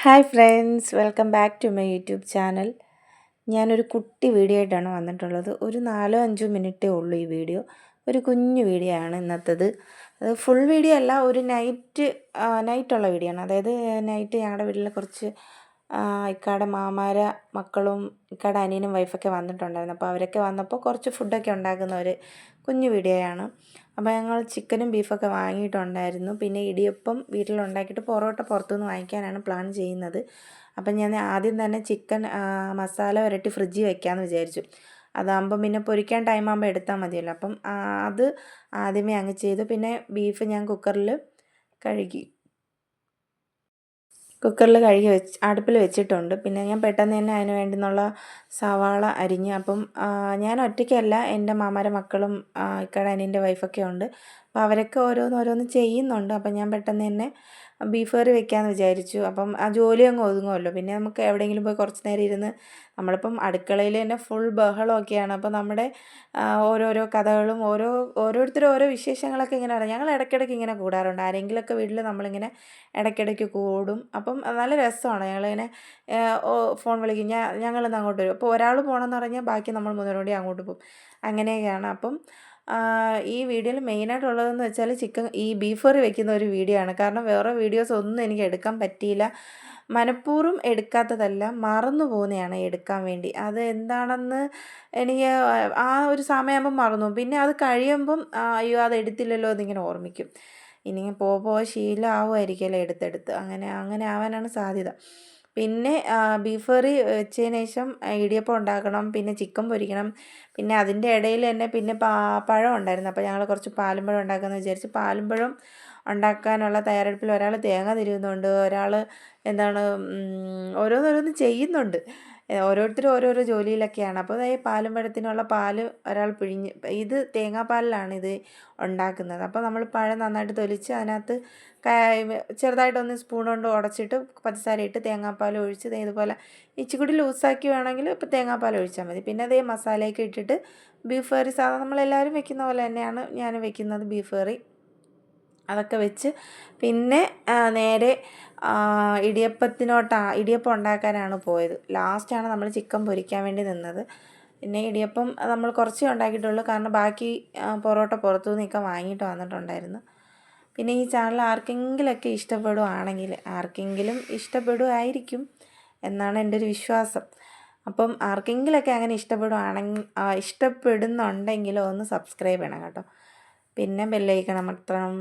Hi friends, welcome back to my YouTube channel. ഞാനൊരു കുട്ടി video ആയിട്ടാണ് വന്നിട്ടുള്ളത്. ഒരു 4-5 മിനിറ്റേ ഉള്ളൂ ഈ വീഡിയോ. ഒരു കുഞ്ഞു വീഡിയോ ആണ് ഇന്നത്തേത്. അത് ഫുൾ വീഡിയോ അല്ല, ഒരു നൈറ്റുള്ള വീഡിയോ ആണ്. അതായത് നൈറ്റ് ഞങ്ങളുടെ വീട്ടിൽ കുറച്ച് ഇക്കാടെ മാമാരെ മക്കളും ഇക്കാടെ അനിയനും വൈഫൊക്കെ വന്നിട്ടുണ്ടായിരുന്നു. അപ്പോൾ അവരൊക്കെ വന്നപ്പോൾ കുറച്ച് ഫുഡൊക്കെ ഉണ്ടാക്കുന്ന ഒരു കുഞ്ഞു വീഡിയോയാണ്. അപ്പോൾ ഞങ്ങൾ ചിക്കനും ബീഫൊക്കെ വാങ്ങിയിട്ടുണ്ടായിരുന്നു. പിന്നെ ഇടിയപ്പം വീട്ടിലുണ്ടാക്കിയിട്ട് പൊറോട്ട പുറത്തുനിന്ന് വാങ്ങിക്കാനാണ് പ്ലാൻ ചെയ്യുന്നത്. അപ്പം ഞാൻ ആദ്യം തന്നെ ചിക്കൻ മസാല പുരട്ടി ഫ്രിഡ്ജിൽ വെക്കാമെന്ന് വിചാരിച്ചു. അതാകുമ്പം പിന്നെ പൊരിക്കാൻ ടൈം ആകുമ്പോൾ എടുത്താൽ മതിയല്ലോ. അപ്പം അത് ആദ്യമേ അങ്ങ് ചെയ്തു. പിന്നെ ബീഫ് ഞാൻ കഴുകി അടുപ്പിൽ വെച്ചിട്ടുണ്ട്. പിന്നെ ഞാൻ പെട്ടെന്ന് തന്നെ അതിന് വേണ്ടുന്നുള്ള സവാള അരിഞ്ഞ്. അപ്പം ഞാൻ ഒറ്റയ്ക്കല്ല, എൻ്റെ മാമാരെ മക്കളും ഇക്കാടെ അനിയൻ്റെ വൈഫൊക്കെ ഉണ്ട്. അപ്പോൾ അവരൊക്കെ ഓരോന്ന് ചെയ്യുന്നുണ്ട്. അപ്പം ഞാൻ പെട്ടെന്ന് തന്നെ ബീഫ് കറി വെക്കാമെന്ന് വിചാരിച്ചു. അപ്പം ആ ജോലി അങ്ങ് ഒതുങ്ങുമല്ലോ. പിന്നെ നമുക്ക് എവിടെയെങ്കിലും പോയി കുറച്ച് നേരം ഇരുന്ന്, നമ്മളിപ്പം അടുക്കളയിൽ തന്നെ ഫുൾ ബഹളമൊക്കെയാണ്. അപ്പോൾ നമ്മുടെ ഓരോരോ കഥകളും ഓരോരുത്തരും ഓരോ വിശേഷങ്ങളൊക്കെ ഇങ്ങനെ പറയാം. ഞങ്ങൾ ഇടയ്ക്കിടയ്ക്ക് ഇങ്ങനെ കൂടാറുണ്ട്. ആരെങ്കിലുമൊക്കെ വീട്ടിൽ നമ്മളിങ്ങനെ ഇടയ്ക്കിടയ്ക്ക് കൂടും. അപ്പം നല്ല രസമാണ്. ഞങ്ങളിങ്ങനെ ഫോൺ വിളിക്കും, ഞങ്ങളിന്ന് അങ്ങോട്ട് വരും. അപ്പോൾ ഒരാൾ പോകണമെന്ന് പറഞ്ഞാൽ ബാക്കി നമ്മൾ മൂന്നുപേരും കൂടി അങ്ങോട്ട് പോകും. അങ്ങനെയൊക്കെയാണ്. അപ്പം ഈ വീഡിയോയിൽ മെയിനായിട്ടുള്ളതെന്ന് വെച്ചാൽ ഈ ബീഫ് കറി വെക്കുന്ന ഒരു വീഡിയോ ആണ്. കാരണം വേറെ വീഡിയോസ് ഒന്നും എനിക്ക് എടുക്കാൻ പറ്റിയില്ല. മനഃപൂർവ്വം എടുക്കാത്തതല്ല, മറന്നു പോകുന്നതാണ് എടുക്കാൻ വേണ്ടി. അത് എന്താണെന്ന് എനിക്ക് ആ ഒരു സമയമാകുമ്പം മറന്നു. പിന്നെ അത് കഴിയുമ്പം അയ്യോ അത് എടുത്തില്ലല്ലോ എന്നിങ്ങനെ ഓർമ്മിക്കും. ഇനി പോകെ ശീലമാവുമായിരിക്കുമല്ലോ എടുത്തെടുത്ത്. അങ്ങനെ ആവാനാണ് സാധ്യത. പിന്നെ ബീഫ് കറി വെച്ചതിന് ശേഷം ഇടിയപ്പം ഉണ്ടാക്കണം, പിന്നെ ചിക്കൻ പൊരിക്കണം. പിന്നെ അതിൻ്റെ ഇടയിൽ തന്നെ പിന്നെ പഴം ഉണ്ടായിരുന്നു. അപ്പോൾ ഞങ്ങൾ കുറച്ച് പാലും പഴം ഉണ്ടാക്കാമെന്ന് വിചാരിച്ച് പാലും പഴം ഉണ്ടാക്കാനുള്ള തയ്യാറെടുപ്പിൽ ഒരാൾ തേങ്ങ തിരുവുന്നുണ്ട്, ഒരാൾ ഓരോന്ന് ചെയ്യുന്നുണ്ട്. ഓരോരുത്തരും ഓരോരോ ജോലിയിലൊക്കെയാണ്. അപ്പോൾ ഈ പാലും പഴത്തിനുള്ള പാല് ഒരാൾ പിഴിഞ്ഞ്, ഇത് തേങ്ങാപ്പാലിലാണ് ഇത് ഉണ്ടാക്കുന്നത്. അപ്പോൾ നമ്മൾ പഴം നന്നായിട്ട് തൊലിച്ച് അതിനകത്ത് ചെറുതായിട്ടൊന്ന് സ്പൂൺ കൊണ്ട് ഉടച്ചിട്ട് പഞ്ചസാര ഇട്ട് തേങ്ങാപ്പാൽ ഒഴിച്ച് ഇതുപോലെ ഇച്ചിരി ലൂസാക്കി വേണമെങ്കിൽ ഇപ്പോൾ തേങ്ങാപ്പാൽ ഒഴിച്ചാൽ മതി. പിന്നെ അതേ മസാലയൊക്കെ ഇട്ടിട്ട് ബീഫ് കറി സാധാരണ നമ്മളെല്ലാവരും വെക്കുന്ന പോലെ തന്നെയാണ് ഞാൻ വെക്കുന്നത് ബീഫ് കറി. അതൊക്കെ വെച്ച് പിന്നെ നേരെ ഇടിയപ്പം ഉണ്ടാക്കാനാണ് പോയത്. ലാസ്റ്റാണ് നമ്മൾ ചിക്കൻ പൊരിക്കാൻ വേണ്ടി നിന്നത്. പിന്നെ ഇടിയപ്പം നമ്മൾ കുറച്ചേ ഉണ്ടാക്കിയിട്ടുള്ളൂ, കാരണം ബാക്കി പൊറോട്ട പുറത്തുനിന്നൊക്കെ വാങ്ങിയിട്ട് വന്നിട്ടുണ്ടായിരുന്നു. പിന്നെ ഈ ചാനൽ ആർക്കെങ്കിലുമൊക്കെ ആർക്കെങ്കിലും ഇഷ്ടപ്പെടുമായിരിക്കും എന്നാണ് എൻ്റെ ഒരു വിശ്വാസം. അപ്പം ആർക്കെങ്കിലുമൊക്കെ അങ്ങനെ ഇഷ്ടപ്പെടുന്നുണ്ടെങ്കിൽ ഒന്ന് സബ്സ്ക്രൈബ് ചെയ്യണം കേട്ടോ. പിന്നെ ബെല്ലൈക്കൺ അമർത്തണം.